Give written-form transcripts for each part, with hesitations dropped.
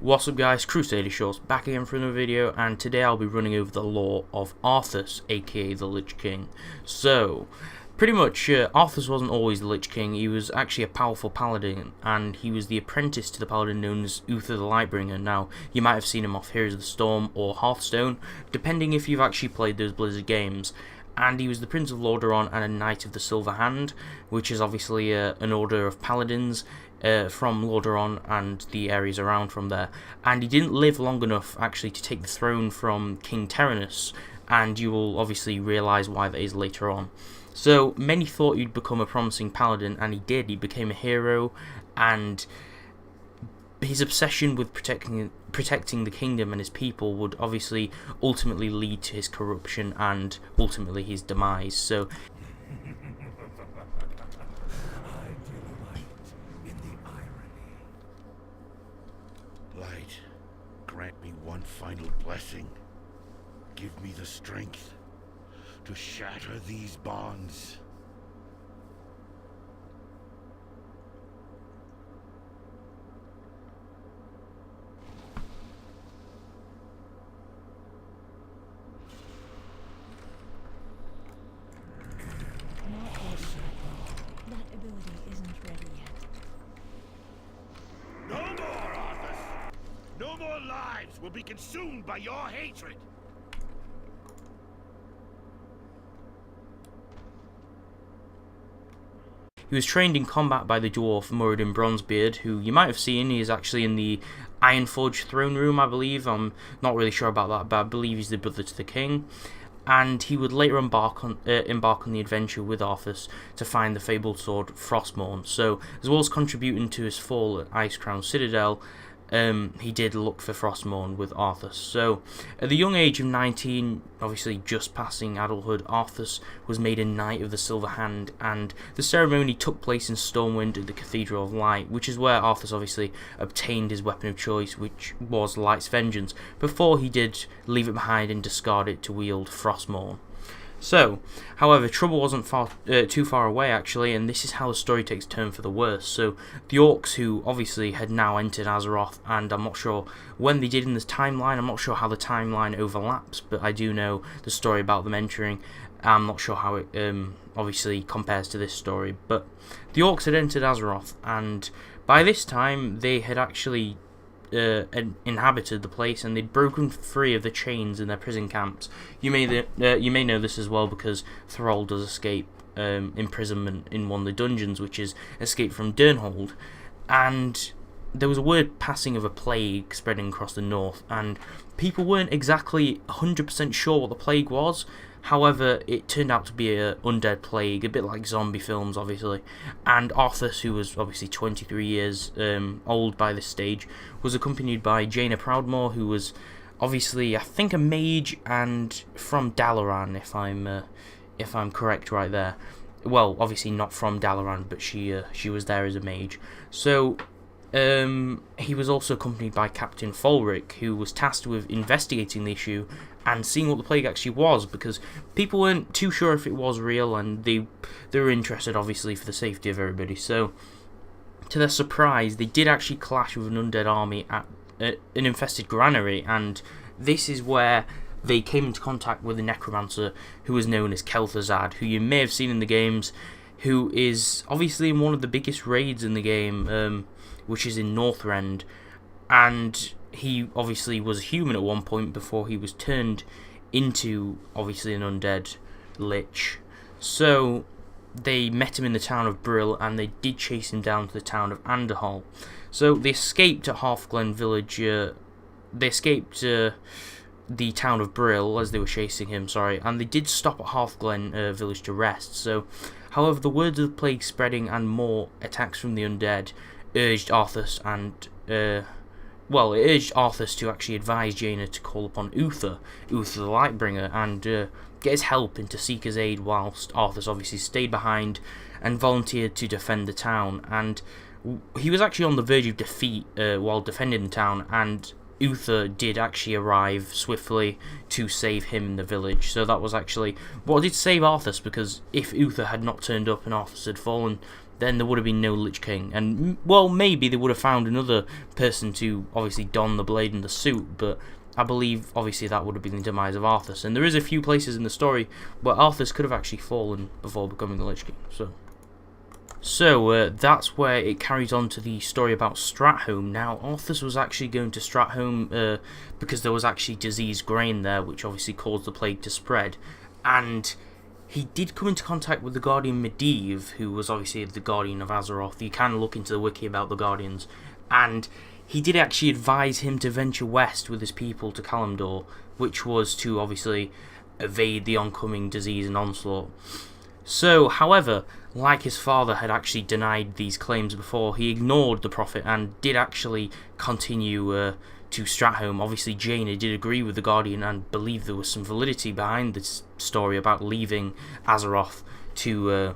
What's up guys, Crusader Shorts back again for another video, and today I'll be running over the lore of Arthas, aka the Lich King. So, pretty much, Arthas wasn't always the Lich King. He was actually a powerful paladin, and he was the apprentice to the paladin known as Uther the Lightbringer. Now, you might have seen him off Heroes of the Storm or Hearthstone, depending if you've actually played those Blizzard games. And he was the Prince of Lordaeron and a Knight of the Silver Hand, which is obviously an order of paladins from Lordaeron and the areas around from there. And he didn't live long enough actually to take the throne from King Terenas, and you will obviously realise why that is later on. So many thought he'd become a promising paladin, and he did. He became a hero, and his obsession with protecting the kingdom and his people would obviously ultimately lead to his corruption and ultimately his demise. So Light, grant me one final blessing. Give me the strength to shatter these bonds. That ability isn't ready yet. No more, Arthas! No more lives will be consumed by your hatred! he was trained in combat by the dwarf Muradin Bronzebeard, who you might have seen. He is actually in the Ironforge throne room, I believe. I'm not really sure about that, but I believe he's the brother to the king. And he would later embark on the adventure with Arthas to find the fabled sword Frostmourne. So, as well as contributing to his fall at Icecrown Citadel, he did look for Frostmourne with Arthas. So, at the young age of 19, obviously just passing adulthood, Arthas was made a Knight of the Silver Hand, and the ceremony took place in Stormwind at the Cathedral of Light, which is where Arthas obviously obtained his weapon of choice, which was Light's Vengeance, before he did leave it behind and discard it to wield Frostmourne. So, however, trouble wasn't too far away actually, and this is how the story takes a turn for the worse. So, the Orcs, who obviously had now entered Azeroth, and I'm not sure when they did in this timeline, I'm not sure how the timeline overlaps, but I do know the story about them entering. I'm not sure how it obviously compares to this story, but the Orcs had entered Azeroth, and by this time they had actually inhabited the place, and they'd broken free of the chains in their prison camps. You may know this as well, because Thrall does escape imprisonment in one of the dungeons, which is escape from Durnhold. And there was a word passing of a plague spreading across the north, and people weren't exactly 100% sure what the plague was. However, it turned out to be an undead plague, a bit like zombie films, obviously. And Arthas, who was obviously 23 years old by this stage, was accompanied by Jaina Proudmoore, who was obviously, I think, a mage and from Dalaran, if I'm correct right there. Well, obviously not from Dalaran, but she was there as a mage. So he was also accompanied by Captain Fulric, who was tasked with investigating the issue and seeing what the plague actually was, because people weren't too sure if it was real, and they were interested, obviously, for the safety of everybody. So, to their surprise, they did actually clash with an undead army at an infested granary, and this is where they came into contact with a necromancer who was known as Kel'Thuzad, who you may have seen in the games, who is obviously in one of the biggest raids in the game, which is in Northrend, and he obviously was a human at one point before he was turned into obviously an undead lich. So they met him in the town of Brill, and they did chase him down to the town of Anderhall. So they escaped at Hearthglen village. They escaped the town of Brill as they were chasing him. And they did stop at Hearthglen village to rest. So, however, the word of the plague spreading and more attacks from the undead urged Arthas to actually advise Jaina to call upon Uther the Lightbringer, and get his help and to seek his aid, whilst Arthas obviously stayed behind and volunteered to defend the town. And he was actually on the verge of defeat while defending the town, and Uther did actually arrive swiftly to save him in the village. So that was actually what did save Arthas, because if Uther had not turned up and Arthas had fallen, then there would have been no Lich King. And, well, maybe they would have found another person to obviously don the blade and the suit, but I believe obviously that would have been the demise of Arthas. And there is a few places in the story where Arthas could have actually fallen before becoming the Lich King. So that's where it carries on to the story about Stratholme. Now, Arthas was actually going to Stratholme because there was actually diseased grain there, which obviously caused the plague to spread. And he did come into contact with the Guardian Medivh, who was obviously the Guardian of Azeroth. You can look into the wiki about the Guardians. And he did actually advise him to venture west with his people to Kalimdor, which was to obviously evade the oncoming disease and onslaught. So, however, like his father had actually denied these claims before, he ignored the prophet and did actually continue to Stratholme. Obviously, Jaina did agree with the Guardian and believed there was some validity behind this story about leaving Azeroth to,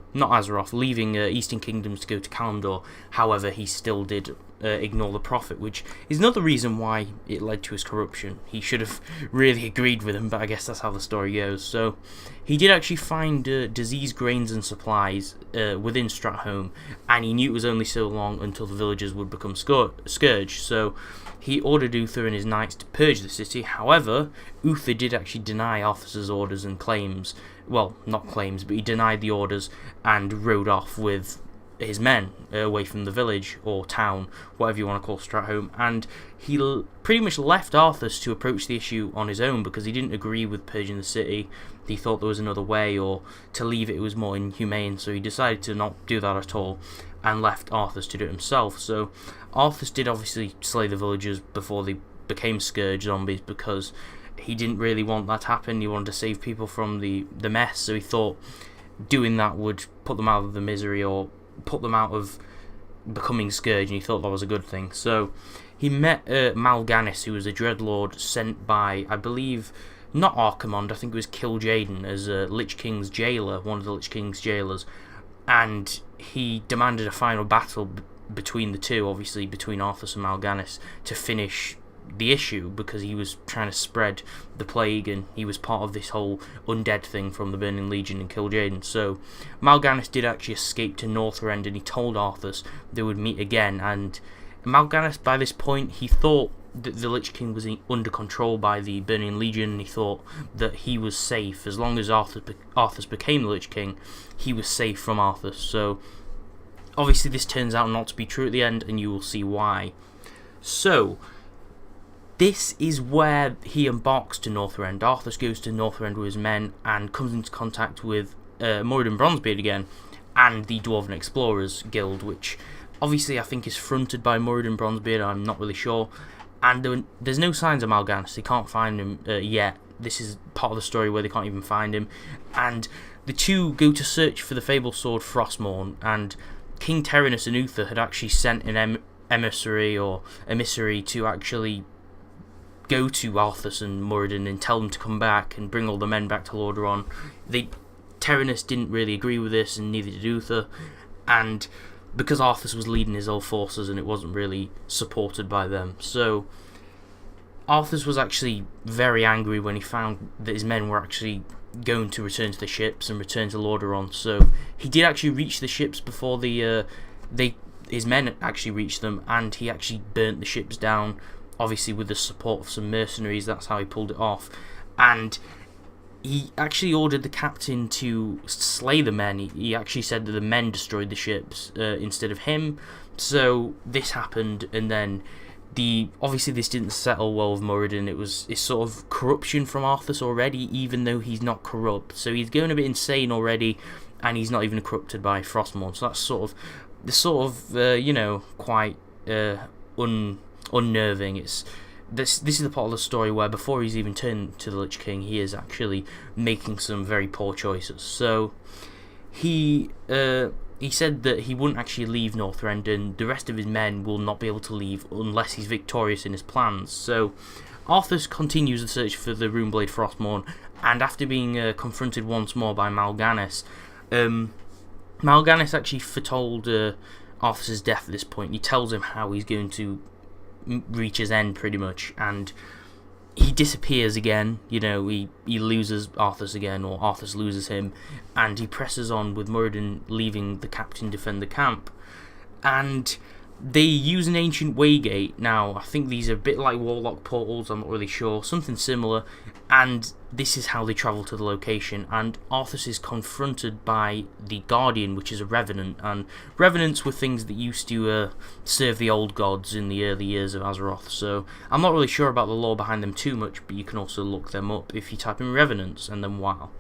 leaving Eastern Kingdoms to go to Kalimdor. However, he still did ignore the prophet, which is another reason why it led to his corruption. He should have really agreed with him, but I guess that's how the story goes. So he did actually find diseased grains and supplies within Stratholme, and he knew it was only so long until the villagers would become scourged. So he ordered Uther and his knights to purge the city. However, Uther did actually deny Arthas's orders and claims. Well, not claims, but he denied the orders and rode off with his men away from the village or town, whatever you want to call Stratholme, and he pretty much left Arthas to approach the issue on his own because he didn't agree with purging the city. He thought there was another way, or to leave it was more inhumane, so he decided to not do that at all and left Arthas to do it himself. So Arthas did obviously slay the villagers before they became scourge zombies because he didn't really want that to happen. He wanted to save people from the mess, so he thought doing that would put them out of the misery or put them out of becoming scourge, and he thought that was a good thing. So he met Mal'Ganis, who was a dreadlord sent by, I believe, not Archimonde, I think it was Kil'jaeden, as Lich King's jailer, one of the Lich King's jailers, and he demanded a final battle between the two, obviously between Arthas and Mal'Ganis, to finish the issue, because he was trying to spread the plague and he was part of this whole undead thing from the Burning Legion and Kil'jaeden. So Mal'Ganis did actually escape to Northrend, and he told Arthas they would meet again. And Mal'Ganis, by this point, he thought that the Lich King was under control by the Burning Legion, and he thought that he was safe as long as Arthas became the Lich King. He was safe from Arthas. So obviously this turns out not to be true at the end, and you will see why. So this is where he embarks to Northrend. Arthas goes to Northrend with his men and comes into contact with Moradin Bronzebeard again and the Dwarven Explorers Guild, which obviously I think is fronted by Moradin Bronzebeard, I'm not really sure. And there's no signs of Mal'Ganis, they can't find him yet. This is part of the story where they can't even find him. And the two go to search for the fabled sword Frostmourne, and King Terenas and Uther had actually sent an emissary to actually go to Arthas and Moradin and tell them to come back and bring all the men back to Lordaeron. Terenas didn't really agree with this, and neither did Uther, and because Arthas was leading his own forces and it wasn't really supported by them. So Arthas was actually very angry when he found that his men were actually going to return to the ships and return to Lordaeron. So he did actually reach the ships before his men actually reached them, and he actually burnt the ships down, obviously with the support of some mercenaries. That's how he pulled it off. And he actually ordered the captain to slay the men. He actually said that the men destroyed the ships instead of him. So this happened, and then obviously this didn't settle well with Moradin. It's sort of corruption from Arthas already, even though he's not corrupt. So he's going a bit insane already, and he's not even corrupted by Frostmourne. So that's quite unnerving. This is the part of the story where before he's even turned to the Lich King, he is actually making some very poor choices. So he said that he wouldn't actually leave Northrend, and the rest of his men will not be able to leave unless he's victorious in his plans. So Arthas continues the search for the Runeblade Frostmourne, and after being confronted once more by Mal'Ganis, Mal'Ganis actually foretold Arthas's death at this point. He tells him how he's going to reach his end pretty much, and he disappears again, he loses Arthas again, or Arthas loses him, and he presses on with Moradin leaving the captain defend the camp. And they use an ancient waygate. Now, I think these are a bit like Warlock portals, I'm not really sure, something similar, and this is how they travel to the location. And Arthas is confronted by the Guardian, which is a Revenant, and Revenants were things that used to serve the old gods in the early years of Azeroth, so I'm not really sure about the lore behind them too much, but you can also look them up if you type in Revenants and then wow.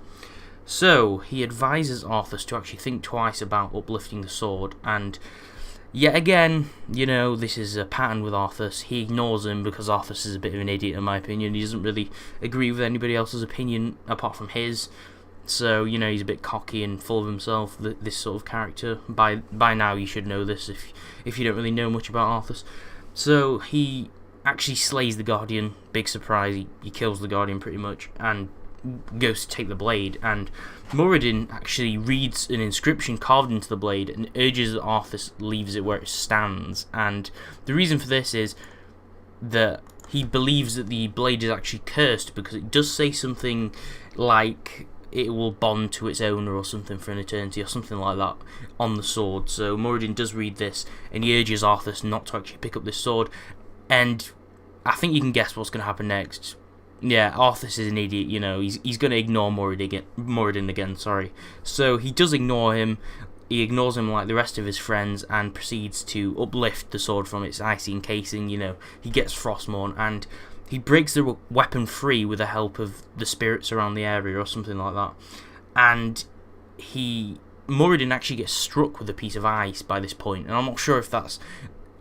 So, he advises Arthas to actually think twice about uplifting the sword, and yet again, this is a pattern with Arthas. He ignores him because Arthas is a bit of an idiot in my opinion. He doesn't really agree with anybody else's opinion apart from his. So, he's a bit cocky and full of himself, this sort of character. By now you should know this if you don't really know much about Arthas. So, he actually slays the Guardian. Big surprise, he kills the Guardian pretty much, and goes to take the blade, and Moradin actually reads an inscription carved into the blade and urges that Arthas leaves it where it stands. And the reason for this is that he believes that the blade is actually cursed, because it does say something like it will bond to its owner or something for an eternity or something like that on the sword. So Moradin does read this and he urges Arthas not to actually pick up this sword, and I think you can guess what's going to happen next. Yeah, Arthas is an idiot, he's going to ignore Moradin again, sorry. So he does ignore him, he ignores him like the rest of his friends, and proceeds to uplift the sword from its icy encasing. He gets Frostmourne, and he breaks the weapon free with the help of the spirits around the area or something like that. And Moradin actually gets struck with a piece of ice by this point, and I'm not sure if that's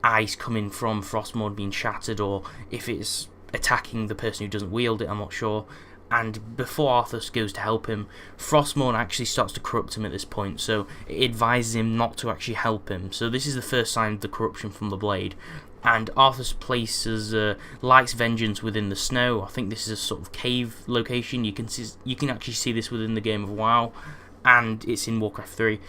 ice coming from Frostmourne being shattered, or if it's attacking the person who doesn't wield it, I'm not sure. And before Arthas goes to help him, Frostmourne actually starts to corrupt him at this point, so it advises him not to actually help him. So this is the first sign of the corruption from the blade. And Arthas places Light's Vengeance within the snow. I think this is a sort of cave location. You can actually see this within the game of WoW, and it's in Warcraft 3.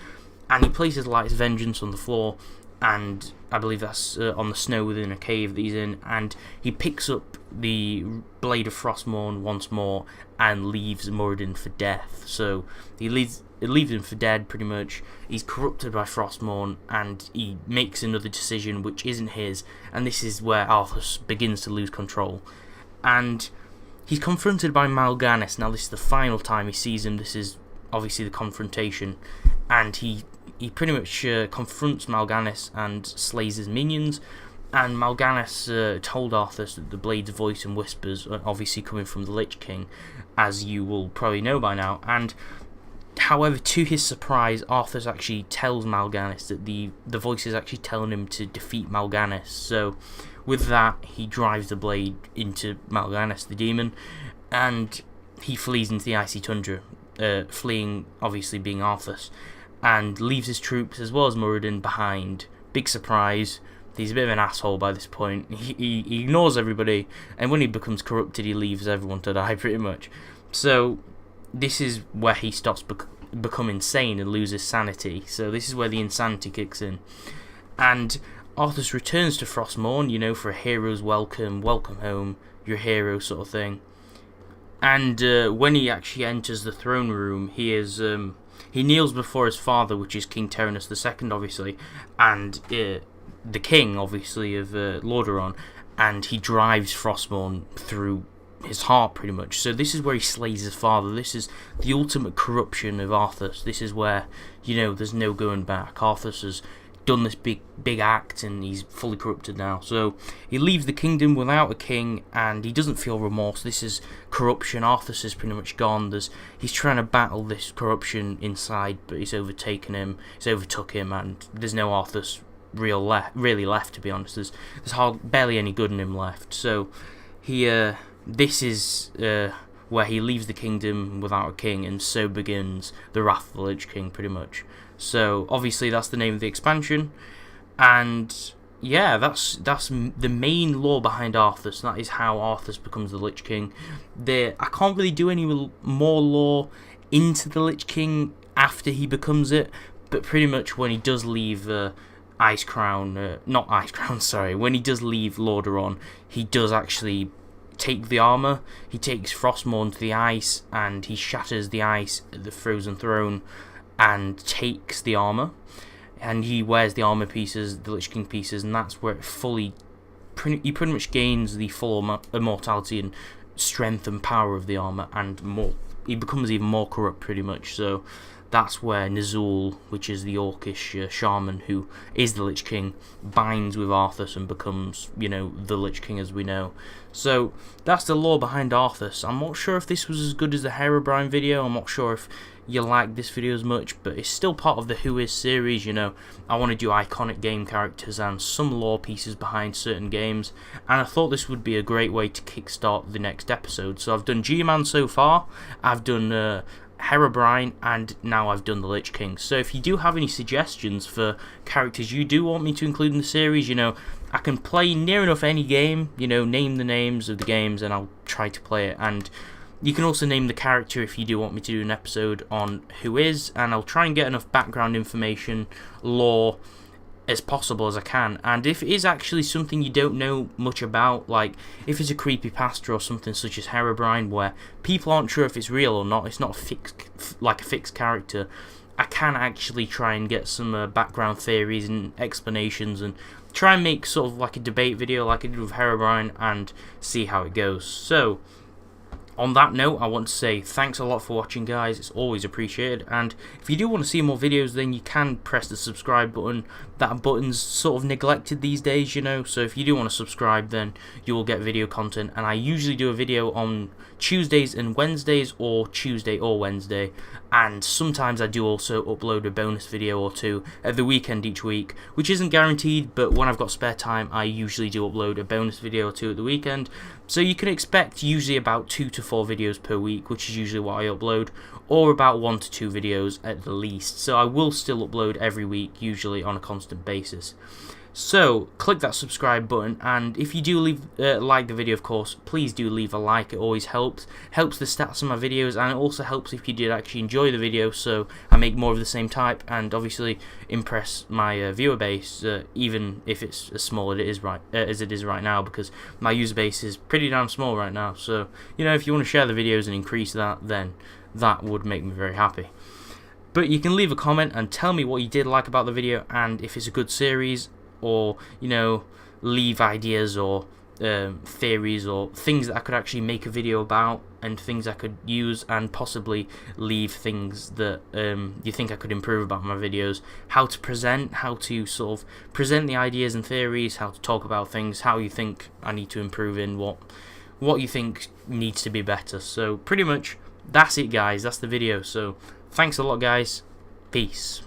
And he places Light's Vengeance on the floor, and I believe that's on the snow within a cave that he's in, and he picks up the Blade of Frostmourne once more and leaves Moradin for death. So he leaves him for dead pretty much. He's corrupted by Frostmourne, and he makes another decision which isn't his, and this is where Arthas begins to lose control. And he's confronted by Mal'Ganis. Now this is the final time he sees him. This is obviously the confrontation, and he pretty much confronts Mal'Ganis and slays his minions. And Mal'Ganis told Arthas that the blade's voice and whispers are obviously coming from the Lich King, as you will probably know by now. And however, to his surprise, Arthas actually tells Mal'Ganis that the voice is actually telling him to defeat Mal'Ganis. So with that, he drives the blade into Mal'Ganis, the demon, and he flees into the icy tundra, fleeing, obviously being Arthas, and leaves his troops as well as Moradin behind. Big surprise. He's a bit of an asshole by this point. He ignores everybody, and when he becomes corrupted, he leaves everyone to die pretty much. So this is where he starts become insane and loses sanity. So this is where the insanity kicks in. And Arthas returns to Frostmourne, for a hero's welcome home, you're a hero sort of thing. And when he actually enters the throne room, he kneels before his father, which is King Terenas II, obviously, and the king, obviously, of Lordaeron, and he drives Frostmourne through his heart, pretty much. So this is where he slays his father. This is the ultimate corruption of Arthas. This is where, there's no going back. Arthas has done this big act, and he's fully corrupted now. So he leaves the kingdom without a king, and he doesn't feel remorse. This is corruption. Arthas is pretty much gone. He's trying to battle this corruption inside, but it's overtaken him. It's overtook him, and there's no Arthas really left, to be honest. There's barely any good in him left. So this is where he leaves the kingdom without a king, and so begins the Wrath of the Lich King, pretty much. So obviously that's the name of the expansion, and yeah, that's the main lore behind Arthas. That is how Arthas becomes the Lich King. I can't really do any more lore into the Lich King after he becomes it, but pretty much when he does leave when he does leave Lordaeron, he does actually take the armor. He takes Frostmourne to the ice, and he shatters the ice at the Frozen Throne and takes the armor. And he wears the armor pieces, the Lich King pieces, and that's where it he pretty much gains the full immortality and strength and power of the armor, and more. He becomes even more corrupt, pretty much. So that's where Menethil, which is the orcish shaman who is the Lich King, binds with Arthas and becomes, you know, the Lich King as we know. So that's the lore behind Arthas. I'm not sure if this was as good as the Herobrine video. I'm not sure if you like this video as much, but it's still part of the Who Is series. You know, I want to do iconic game characters and some lore pieces behind certain games, and I thought this would be a great way to kickstart the next episode. So I've done G-Man so far, I've done Herobrine, and now I've done the Lich King. So if you do have any suggestions for characters you do want me to include in the series, you know, I can play near enough any game, you know, name the names of the games and I'll try to play it. And you can also name the character if you do want me to do an episode on Who Is, and I'll try and get enough background information, lore, as possible as I can. And if it is actually something you don't know much about, like if it's a creepypasta or something such as Herobrine, where people aren't sure if it's real or not, it's not a fixed character, I can actually try and get some background theories and explanations and try and make sort of like a debate video like I did with Herobrine and see how it goes. So on that note, I want to say thanks a lot for watching, guys. It's always appreciated. And if you do want to see more videos, then you can press the subscribe button. That button's sort of neglected these days, you know. So if you do want to subscribe, then you will get video content. And I usually do a video on Tuesdays and Wednesdays, or Tuesday or Wednesday. And sometimes I do also upload a bonus video or two at the weekend each week, which isn't guaranteed, but when I've got spare time, I usually do upload a bonus video or two at the weekend. So you can expect usually about 2 to 4 videos per week, which is usually what I upload, or about 1 to 2 videos at the least. So I will still upload every week, usually on a constant basis. So click that subscribe button, and if you do like the video, of course, please do leave a like. It always helps the stats of my videos, and it also helps if you did actually enjoy the video, so I make more of the same type and obviously impress my viewer base, even if it's as small as it is right now, because my user base is pretty damn small right now. So you know, if you want to share the videos and increase that, then that would make me very happy. But you can leave a comment and tell me what you did like about the video, and if it's a good series, or, you know, leave ideas or theories or things that I could actually make a video about, and things I could use, and possibly leave things that you think I could improve about my videos. How to sort of present the ideas and theories, how to talk about things, how you think I need to improve in, what you think needs to be better. So pretty much that's it, guys. That's the video. So thanks a lot, guys. Peace.